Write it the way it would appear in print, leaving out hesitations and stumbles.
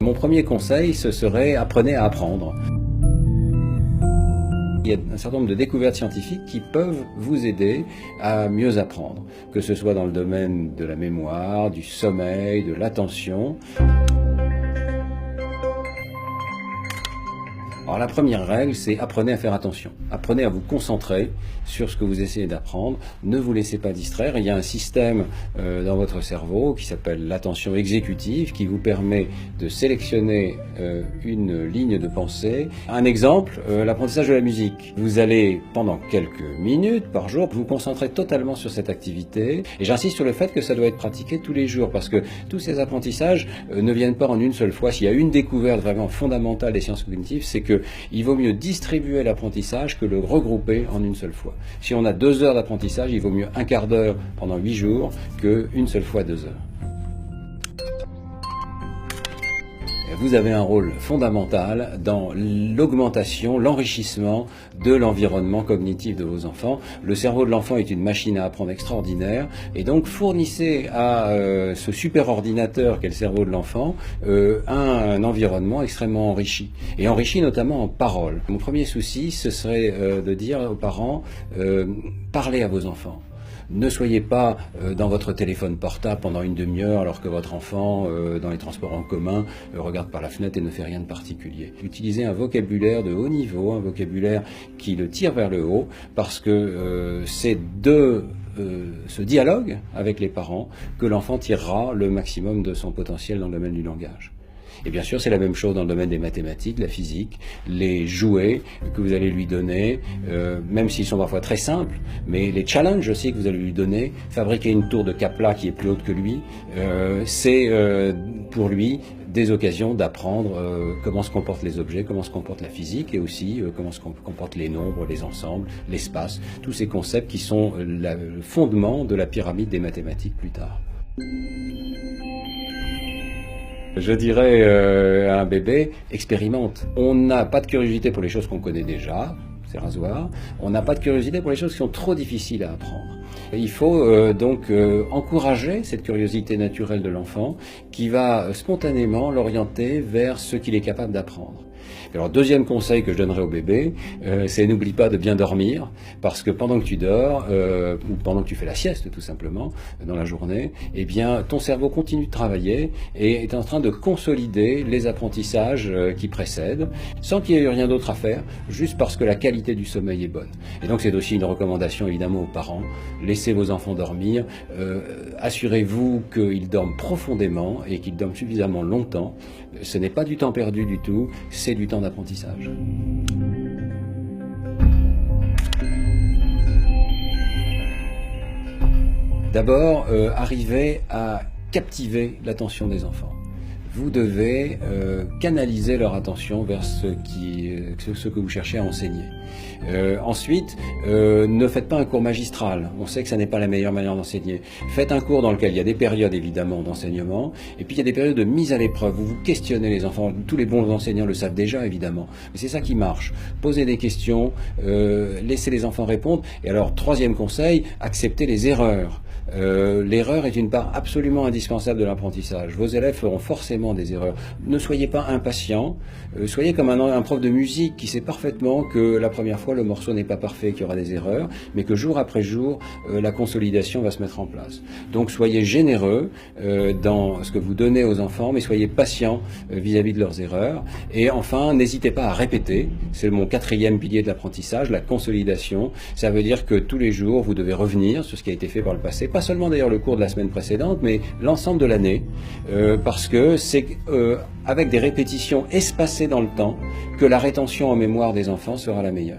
Mon premier conseil, ce serait apprenez à apprendre. Il y a un certain nombre de découvertes scientifiques qui peuvent vous aider à mieux apprendre, que ce soit dans le domaine de la mémoire, du sommeil, de l'attention. Alors la première règle, c'est apprenez à faire attention. Apprenez à vous concentrer sur ce que vous essayez d'apprendre. Ne vous laissez pas distraire. Il y a un système dans votre cerveau qui s'appelle l'attention exécutive qui vous permet de sélectionner une ligne de pensée. Un exemple, l'apprentissage de la musique. Vous allez pendant quelques minutes par jour vous concentrer totalement sur cette activité. Et j'insiste sur le fait que ça doit être pratiqué tous les jours parce que tous ces apprentissages ne viennent pas en une seule fois. S'il y a une découverte vraiment fondamentale des sciences cognitives, c'est que il vaut mieux distribuer l'apprentissage que le regrouper en une seule fois. Si on a 2 heures d'apprentissage, il vaut mieux un quart d'heure pendant 8 jours qu'une seule fois 2 heures. Vous avez un rôle fondamental dans l'augmentation, l'enrichissement de l'environnement cognitif de vos enfants. Le cerveau de l'enfant est une machine à apprendre extraordinaire et donc fournissez à ce super ordinateur qu'est le cerveau de l'enfant un environnement extrêmement enrichi et enrichi notamment en paroles. Mon premier souci, ce serait de dire aux parents parlez à vos enfants. Ne soyez pas dans votre téléphone portable pendant une demi-heure alors que votre enfant, dans les transports en commun, regarde par la fenêtre et ne fait rien de particulier. Utilisez un vocabulaire de haut niveau, un vocabulaire qui le tire vers le haut, parce que c'est de ce dialogue avec les parents que l'enfant tirera le maximum de son potentiel dans le domaine du langage. Et bien sûr, c'est la même chose dans le domaine des mathématiques, la physique, les jouets que vous allez lui donner, même s'ils sont parfois très simples, mais les challenges aussi que vous allez lui donner, fabriquer une tour de Kapla qui est plus haute que lui, c'est pour lui des occasions d'apprendre comment se comportent les objets, comment se comporte la physique et aussi comment se comportent les nombres, les ensembles, l'espace, tous ces concepts qui sont le fondement de la pyramide des mathématiques plus tard. Je dirais à un bébé, expérimente. On n'a pas de curiosité pour les choses qu'on connaît déjà, c'est rasoir. On n'a pas de curiosité pour les choses qui sont trop difficiles à apprendre. Il faut donc encourager cette curiosité naturelle de l'enfant qui va spontanément l'orienter vers ce qu'il est capable d'apprendre. Alors, deuxième conseil que je donnerais au bébé, c'est n'oublie pas de bien dormir, parce que pendant que tu dors, ou pendant que tu fais la sieste tout simplement, dans la journée, eh bien, ton cerveau continue de travailler et est en train de consolider les apprentissages qui précèdent, sans qu'il y ait rien d'autre à faire, juste parce que la qualité du sommeil est bonne. Et donc c'est aussi une recommandation évidemment aux parents, laissez vos enfants dormir, assurez-vous qu'ils dorment profondément et qu'ils dorment suffisamment longtemps. Ce n'est pas du temps perdu du tout, c'est du temps d'apprentissage. D'abord, arrivez à captiver l'attention des enfants. Vous devez canaliser leur attention vers ce que vous cherchez à enseigner. Ensuite, ne faites pas un cours magistral. On sait que ça n'est pas la meilleure manière d'enseigner. Faites un cours dans lequel il y a des périodes évidemment d'enseignement, et puis il y a des périodes de mise à l'épreuve. Vous questionnez les enfants. Tous les bons enseignants le savent déjà évidemment, mais c'est ça qui marche. Posez des questions, laissez les enfants répondre. Et alors, troisième conseil, acceptez les erreurs. L'erreur est une part absolument indispensable de l'apprentissage. Vos élèves feront forcément des erreurs. Ne soyez pas impatients, soyez comme un prof de musique qui sait parfaitement que la première fois le morceau n'est pas parfait, qu'il y aura des erreurs, mais que jour après jour la consolidation va se mettre en place. Donc soyez généreux dans ce que vous donnez aux enfants, mais soyez patients vis-à-vis de leurs erreurs. Et enfin, n'hésitez pas à répéter. C'est mon 4e pilier de l'apprentissage, la consolidation. Ça veut dire que tous les jours vous devez revenir sur ce qui a été fait par le passé, pas seulement d'ailleurs le cours de la semaine précédente, mais l'ensemble de l'année, parce que c'est avec des répétitions espacées dans le temps que la rétention en mémoire des enfants sera la meilleure.